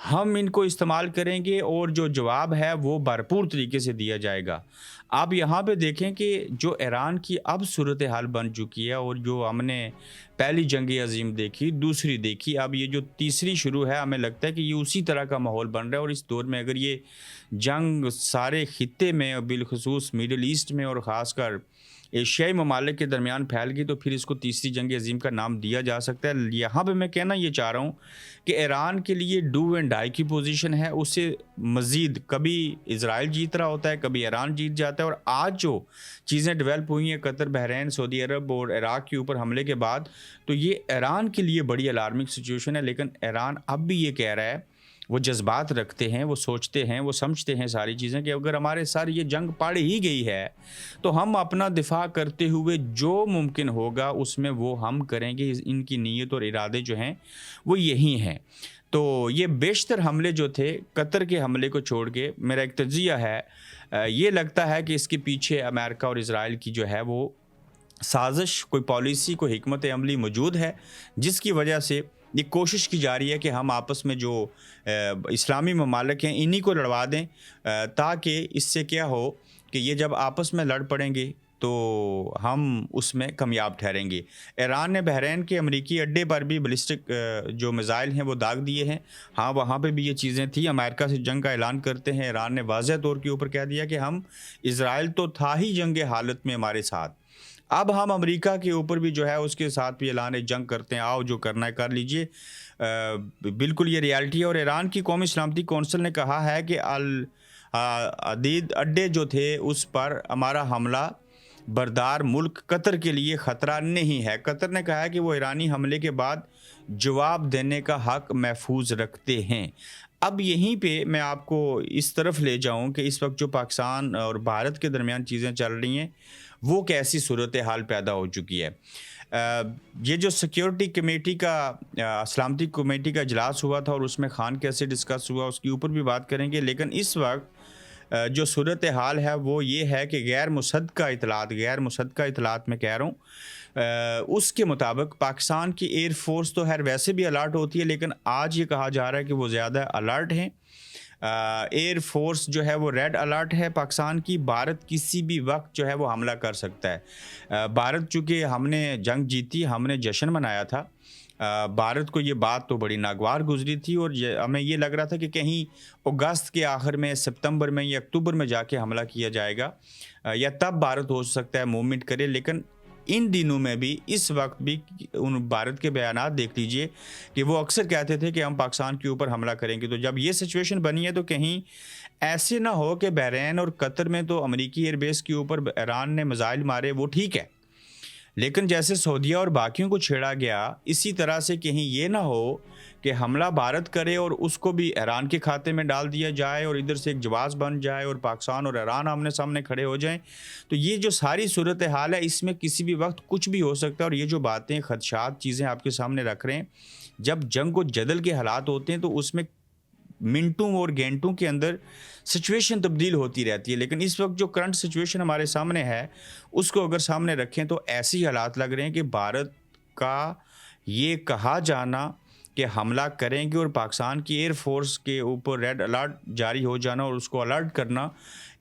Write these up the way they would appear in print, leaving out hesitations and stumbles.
ہم ان کو استعمال کریں گے اور جو جواب ہے وہ بھرپور طریقے سے دیا جائے گا۔ آپ یہاں پہ دیکھیں کہ جو ایران کی اب صورتحال بن چکی ہے، اور جو ہم نے پہلی جنگ عظیم دیکھی، دوسری دیکھی، اب یہ جو تیسری شروع ہے، ہمیں لگتا ہے کہ یہ اسی طرح کا ماحول بن رہا ہے، اور اس دور میں اگر یہ جنگ سارے خطے میں اور بالخصوص میڈل ایسٹ میں اور خاص کر ایشیائی ممالک کے درمیان پھیل گئی تو پھر اس کو تیسری جنگ عظیم کا نام دیا جا سکتا ہے۔ یہاں پہ میں کہنا یہ چاہ رہا ہوں کہ ایران کے لیے ڈو اینڈ ڈائی کی پوزیشن ہے، اس سے مزید کبھی اسرائیل جیت رہا ہوتا ہے، کبھی ایران جیت جاتا ہے، اور آج جو چیزیں ڈیولپ ہوئی ہیں قطر، بحرین، سعودی عرب اور عراق کے اوپر حملے کے بعد، تو یہ ایران کے لیے بڑی الارمنگ سچویشن ہے۔ لیکن ایران اب بھی یہ کہہ رہا ہے، وہ جذبات رکھتے ہیں، وہ سوچتے ہیں، وہ سمجھتے ہیں ساری چیزیں کہ اگر ہمارے ساتھ یہ جنگ پڑ ہی گئی ہے تو ہم اپنا دفاع کرتے ہوئے جو ممکن ہوگا اس میں وہ ہم کریں گے۔ ان کی نیت اور ارادے جو ہیں وہ یہی ہیں۔ تو یہ بیشتر حملے جو تھے قطر کے حملے کو چھوڑ کے، میرا ایک تجزیہ ہے، یہ لگتا ہے کہ اس کے پیچھے امریکہ اور اسرائیل کی جو ہے وہ سازش، کوئی پالیسی، کوئی حکمت عملی موجود ہے، جس کی وجہ سے یہ کوشش کی جا رہی ہے کہ ہم آپس میں جو اسلامی ممالک ہیں انہی کو لڑوا دیں، تاکہ اس سے کیا ہو کہ یہ جب آپس میں لڑ پڑیں گے تو ہم اس میں کامیاب ٹھہریں گے۔ ایران نے بحرین کے امریکی اڈے پر بھی بلسٹک جو میزائل ہیں وہ داغ دیے ہیں، ہاں وہاں پہ بھی یہ چیزیں تھیں۔ امریکہ سے جنگ کا اعلان کرتے ہیں، ایران نے واضح طور کے اوپر کہہ دیا کہ ہم، اسرائیل تو تھا ہی جنگ حالت میں ہمارے ساتھ، اب ہم امریکہ کے اوپر بھی جو ہے اس کے ساتھ بھی اعلان جنگ کرتے ہیں، آؤ جو کرنا ہے کر لیجئے۔ بالکل یہ ریالٹی ہے۔ اور ایران کی قومی سلامتی کونسل نے کہا ہے کہ العدید اڈے جو تھے اس پر ہمارا حملہ بردار ملک قطر کے لیے خطرہ نہیں ہے۔ قطر نے کہا ہے کہ وہ ایرانی حملے کے بعد جواب دینے کا حق محفوظ رکھتے ہیں۔ اب یہیں پہ میں آپ کو اس طرف لے جاؤں کہ اس وقت جو پاکستان اور بھارت کے درمیان چیزیں چل رہی ہیں وہ کیسی صورتحال پیدا ہو چکی ہے۔ یہ جو سیکیورٹی کمیٹی کا، سلامتی کمیٹی کا اجلاس ہوا تھا اور اس میں خان کیسے ڈسکس ہوا اس کے اوپر بھی بات کریں گے، لیکن اس وقت جو صورتحال ہے وہ یہ ہے کہ غیر مصدقہ اطلاعات میں کہہ رہا ہوں، اس کے مطابق پاکستان کی ایئر فورس تو خیر ویسے بھی الرٹ ہوتی ہے، لیکن آج یہ کہا جا رہا ہے کہ وہ زیادہ الرٹ ہیں۔ ایئر فورس جو ہے وہ ریڈ الرٹ ہے پاکستان کی۔ بھارت کسی بھی وقت جو ہے وہ حملہ کر سکتا ہے۔ بھارت چونکہ ہم نے جنگ جیتی، ہم نے جشن منایا تھا، بھارت کو یہ بات تو بڑی ناگوار گزری تھی، اور ہمیں یہ لگ رہا تھا کہ کہیں اگست کے آخر میں، ستمبر میں یا اکتوبر میں جا کے حملہ کیا جائے گا، یا تب بھارت ہو سکتا ہے موومنٹ کرے۔ لیکن ان دنوں میں بھی، اس وقت بھی، ان بھارت کے بیانات دیکھ لیجئے کہ وہ اکثر کہتے تھے کہ ہم پاکستان کے اوپر حملہ کریں گے۔ تو جب یہ سچویشن بنی ہے تو کہیں ایسے نہ ہو کہ بحرین اور قطر میں تو امریکی ایئر بیس کے اوپر ایران نے میزائل مارے، وہ ٹھیک ہے، لیکن جیسے سعودیہ اور باقیوں کو چھیڑا گیا، اسی طرح سے کہیں یہ نہ ہو کہ حملہ بھارت کرے اور اس کو بھی ایران کے کھاتے میں ڈال دیا جائے اور ادھر سے ایک جواز بن جائے اور پاکستان اور ایران آمنے سامنے کھڑے ہو جائیں۔ تو یہ جو ساری صورتحال ہے اس میں کسی بھی وقت کچھ بھی ہو سکتا ہے، اور یہ جو باتیں، خدشات، چیزیں آپ کے سامنے رکھ رہے ہیں، جب جنگ و جدل کے حالات ہوتے ہیں تو اس میں منٹوں اور گھنٹوں کے اندر سچویشن تبدیل ہوتی رہتی ہے۔ لیکن اس وقت جو کرنٹ سچویشن ہمارے سامنے ہے اس کو اگر سامنے رکھیں تو ایسی حالات لگ رہے ہیں کہ بھارت کا یہ کہا جانا کہ حملہ کریں گے اور پاکستان کی ایئر فورس کے اوپر ریڈ الرٹ جاری ہو جانا اور اس کو الرٹ کرنا،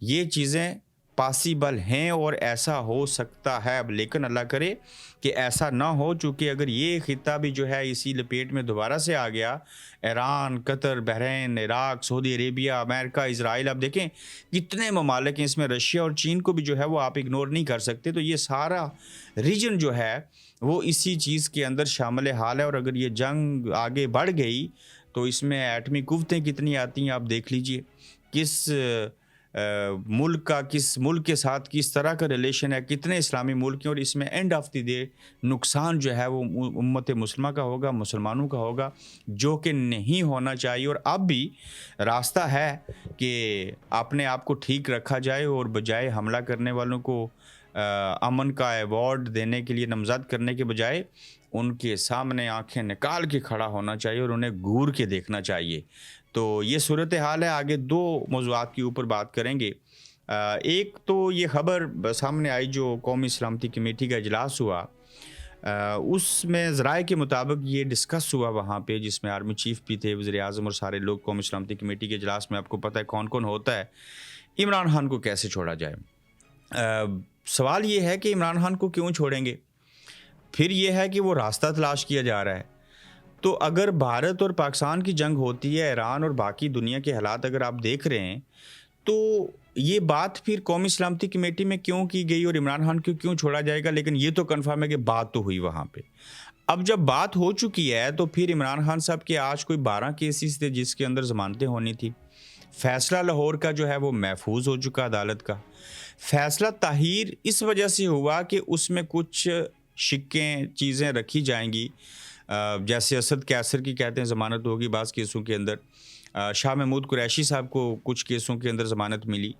یہ چیزیں پاسیبل ہیں اور ایسا ہو سکتا ہے۔ اب لیکن اللہ کرے کہ ایسا نہ ہو، چونکہ اگر یہ خطہ بھی جو ہے اسی لپیٹ میں دوبارہ سے آ گیا، ایران، قطر، بحرین، عراق، سعودی عربیہ، امریکہ، اسرائیل، اب دیکھیں کتنے ممالک ہیں اس میں، رشیا اور چین کو بھی جو ہے وہ آپ اگنور نہیں کر سکتے۔ تو یہ سارا ریجن جو ہے وہ اسی چیز کے اندر شامل حال ہے، اور اگر یہ جنگ آگے بڑھ گئی تو اس میں ایٹمی قوتیں کتنی آتی ہیں آپ دیکھ لیجئے، کس ملک کا کس ملک کے ساتھ کس طرح کا ریلیشن ہے، کتنے اسلامی ملک ہیں، اور اس میں اینڈ آف دی ڈے نقصان جو ہے وہ امت مسلمہ کا ہوگا، مسلمانوں کا ہوگا، جو کہ نہیں ہونا چاہیے۔ اور اب بھی راستہ ہے کہ اپنے آپ کو ٹھیک رکھا جائے اور بجائے حملہ کرنے والوں کو امن کا ایوارڈ دینے کے لیے نامزد کرنے کے بجائے ان کے سامنے آنکھیں نکال کے کھڑا ہونا چاہیے اور انہیں گور کے دیکھنا چاہیے۔ تو یہ صورتحال ہے۔ آگے دو موضوعات کے اوپر بات کریں گے۔ ایک تو یہ خبر سامنے آئی جو قومی سلامتی کمیٹی کا اجلاس ہوا، اس میں ذرائع کے مطابق یہ ڈسکس ہوا وہاں پہ، جس میں آرمی چیف بھی تھے، وزیر اعظم اور سارے لوگ قومی سلامتی کمیٹی کے اجلاس میں. آپ کو پتہ ہے کون کون ہوتا ہے. عمران خان کو کیسے چھوڑا جائے؟ سوال یہ ہے کہ عمران خان کو کیوں چھوڑیں گے؟ پھر یہ ہے کہ وہ راستہ تلاش کیا جا رہا ہے. تو اگر بھارت اور پاکستان کی جنگ ہوتی ہے، ایران اور باقی دنیا کے حالات اگر آپ دیکھ رہے ہیں، تو یہ بات پھر قومی سلامتی کمیٹی میں کیوں کی گئی اور عمران خان کو کیوں چھوڑا جائے گا؟ لیکن یہ تو کنفرم ہے کہ بات تو ہوئی وہاں پہ. اب جب بات ہو چکی ہے تو پھر عمران خان صاحب کے آج کوئی 12 کیسز تھے جس کے اندر ضمانتیں ہونی تھی. فیصلہ لاہور کا جو ہے وہ محفوظ ہو چکا عدالت کا. فیصلہ تاہیر اس وجہ سے ہوا کہ اس میں کچھ شکیں چیزیں رکھی جائیں گی، جیسے اسد کیسر کی کہتے ہیں ضمانت ہوگی بعض کیسوں کے اندر. شاہ محمود قریشی صاحب کو کچھ کیسوں کے اندر ضمانت ملی.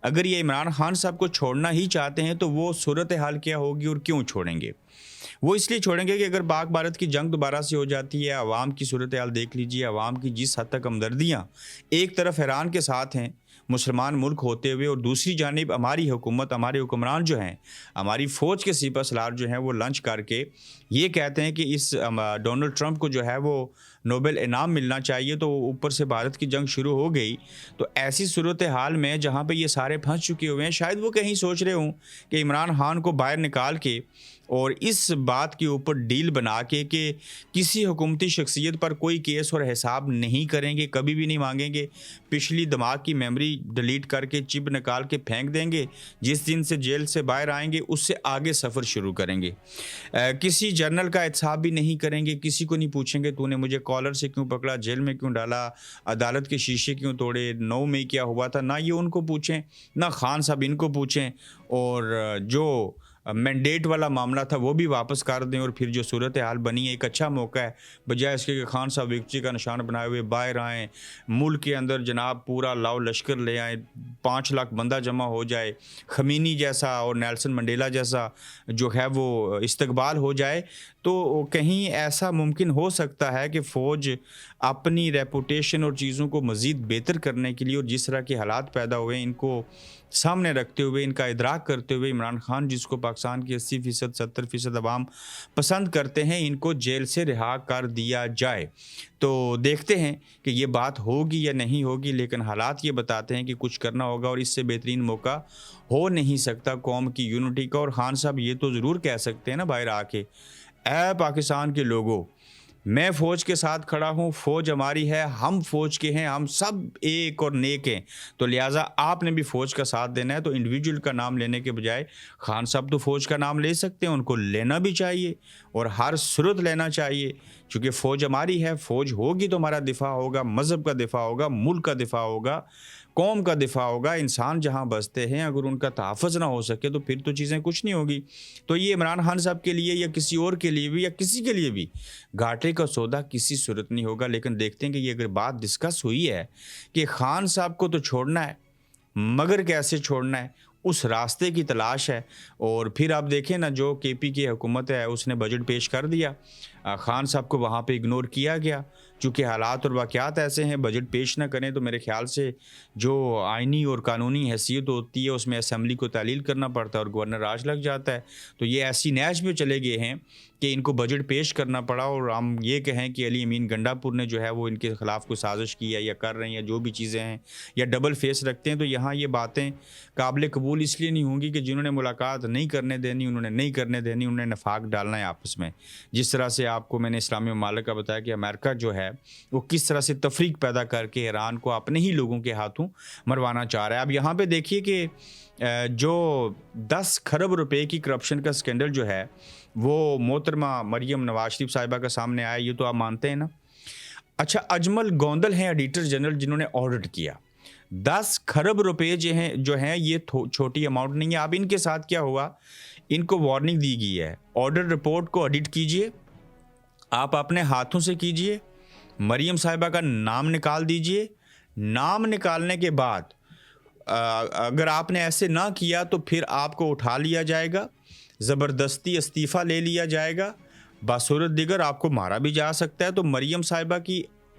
اگر یہ عمران خان صاحب کو چھوڑنا ہی چاہتے ہیں تو وہ صورتحال کیا ہوگی اور کیوں چھوڑیں گے؟ وہ اس لیے چھوڑیں گے کہ اگر پاک بھارت کی جنگ دوبارہ سے ہو جاتی ہے، عوام کی صورتحال دیکھ لیجیے، عوام کی جس حد تک ہمدردیاں ایک طرف ایران کے ساتھ ہیں مسلمان ملک ہوتے ہوئے، اور دوسری جانب ہماری حکومت، ہمارے حکمران جو ہیں، ہماری فوج کے سپہ سالار جو ہیں وہ لنچ کر کے یہ کہتے ہیں کہ اس ڈونلڈ ٹرمپ کو جو ہے وہ نوبل انعام ملنا چاہیے، تو اوپر سے بھارت کی جنگ شروع ہو گئی. تو ایسی صورتحال میں جہاں پہ یہ سارے پھنس چکے ہوئے ہیں، شاید وہ کہیں سوچ رہے ہوں کہ عمران خان کو باہر نکال کے اور اس بات کے اوپر ڈیل بنا کے کہ کسی حکومتی شخصیت پر کوئی کیس اور حساب نہیں کریں گے، کبھی بھی نہیں مانگیں گے، پچھلی دماغ کی میموری ڈیلیٹ کر کے چپ نکال کے پھینک دیں گے، جس دن سے جیل سے باہر آئیں گے اس سے آگے سفر شروع کریں گے. کسی جرنل کا احتساب بھی نہیں کریں گے، کسی کو نہیں پوچھیں گے تو نے مجھے کالر سے کیوں پکڑا، جیل میں کیوں ڈالا، عدالت کے شیشے کیوں توڑے، 9 مئی کیا ہوا تھا. نہ یہ ان کو پوچھیں، نہ خان صاحب ان کو پوچھیں، اور جو مینڈیٹ والا معاملہ تھا وہ بھی واپس کر دیں. اور پھر جو صورتحال بنی ہے، ایک اچھا موقع ہے بجائے اس کے کہ خان صاحب وکٹری کا نشان بنائے ہوئے باہر آئیں، ملک کے اندر جناب پورا لاؤ لشکر لے آئیں، 5 لاکھ بندہ جمع ہو جائے، خمینی جیسا اور نیلسن منڈیلا جیسا جو ہے وہ استقبال ہو جائے. تو کہیں ایسا ممکن ہو سکتا ہے کہ فوج اپنی ریپوٹیشن اور چیزوں کو مزید بہتر کرنے کے لیے، اور جس طرح کے حالات پیدا ہوئے ان کو سامنے رکھتے ہوئے، ان کا ادراک کرتے ہوئے، عمران خان جس کو پاکستان کی 80% 70% عوام پسند کرتے ہیں، ان کو جیل سے رہا کر دیا جائے. تو دیکھتے ہیں کہ یہ بات ہوگی یا نہیں ہوگی، لیکن حالات یہ بتاتے ہیں کہ کچھ کرنا ہوگا، اور اس سے بہترین موقع ہو نہیں سکتا قوم کی یونٹی کا. اور خان صاحب یہ تو ضرور کہہ سکتے ہیں نا باہر آ کے، اے پاکستان کے لوگوں، میں فوج کے ساتھ کھڑا ہوں، فوج ہماری ہے، ہم فوج کے ہیں، ہم سب ایک اور نیک ہیں، تو لہٰذا آپ نے بھی فوج کا ساتھ دینا ہے. تو انڈیویجول کا نام لینے کے بجائے خان صاحب تو فوج کا نام لے سکتے ہیں، ان کو لینا بھی چاہیے اور ہر صورت لینا چاہیے، چونکہ فوج ہماری ہے. فوج ہوگی تو ہمارا دفاع ہوگا، مذہب کا دفاع ہوگا، ملک کا دفاع ہوگا، قوم کا دفاع ہوگا. انسان جہاں بستے ہیں اگر ان کا تحفظ نہ ہو سکے تو پھر تو چیزیں کچھ نہیں ہوگی. تو یہ عمران خان صاحب کے لیے یا کسی اور کے لیے بھی یا کسی کے لیے بھی گھاٹے کا سودا کسی صورت نہیں ہوگا. لیکن دیکھتے ہیں کہ یہ اگر بات ڈسکس ہوئی ہے کہ خان صاحب کو تو چھوڑنا ہے، مگر کیسے چھوڑنا ہے، اس راستے کی تلاش ہے. اور پھر آپ دیکھیں نا، جو کے پی کی حکومت ہے اس نے بجٹ پیش کر دیا، خان صاحب کو وہاں پہ اگنور کیا گیا. چونکہ حالات اور واقعات ایسے ہیں، بجٹ پیش نہ کریں تو میرے خیال سے جو آئینی اور قانونی حیثیت ہوتی ہے اس میں اسمبلی کو تعلیل کرنا پڑتا ہے اور گورنر راج لگ جاتا ہے. تو یہ ایسی نیچ میں چلے گئے ہیں کہ ان کو بجٹ پیش کرنا پڑا. اور ہم یہ کہیں کہ علی امین گنڈا پور نے جو ہے وہ ان کے خلاف کوئی سازش کی ہے یا کر رہے ہیں یا جو بھی چیزیں ہیں یا ڈبل فیس رکھتے ہیں، تو یہاں یہ باتیں قابل قبول اس لیے نہیں ہوں گی کہ جنہوں نے ملاقات نہیں کرنے دینی انہوں نے نہیں کرنے دینی، انہوں نے نفاق ڈالنا ہے آپس میں. جس طرح سے آپ کو میں نے اسلامی ممالک کا بتایا کہ امریکہ جو ہے وہ کس طرح سے تفریق پیدا کر کے ایران کو اپنے ہی لوگوں کے ہاتھوں مروانا چاہ رہا ہے. اب یہاں پہ دیکھیے کہ جو 10 کھرب روپے کی کرپشن کا سکینڈل جو ہے وہ محترمہ مریم نواز شریف صاحبہ کا سامنے آیا، یہ تو آپ مانتے ہیں نا. اچھا، اجمل گوندل ہیں ایڈیٹر جنرل جنہوں نے آڈٹ کیا. 10 کھرب روپے جو ہیں یہ چھوٹی اماؤنٹ نہیں ہے. اب ان کے ساتھ کیا ہوا، ان کو وارننگ دی گئی ہے، آڈٹ رپورٹ کو ایڈٹ کیجئے، آپ اپنے ہاتھوں سے کیجئے، مریم صاحبہ کا نام نکال دیجئے. نام نکالنے کے بعد اگر آپ نے ایسے نہ کیا تو پھر آپ کو اٹھا لیا جائے گا، زبردستی استعفیٰ لے لیا جائے گا، بصورت دیگر آپ کو مارا بھی جا سکتا ہے. تو مریم صاحبہ کی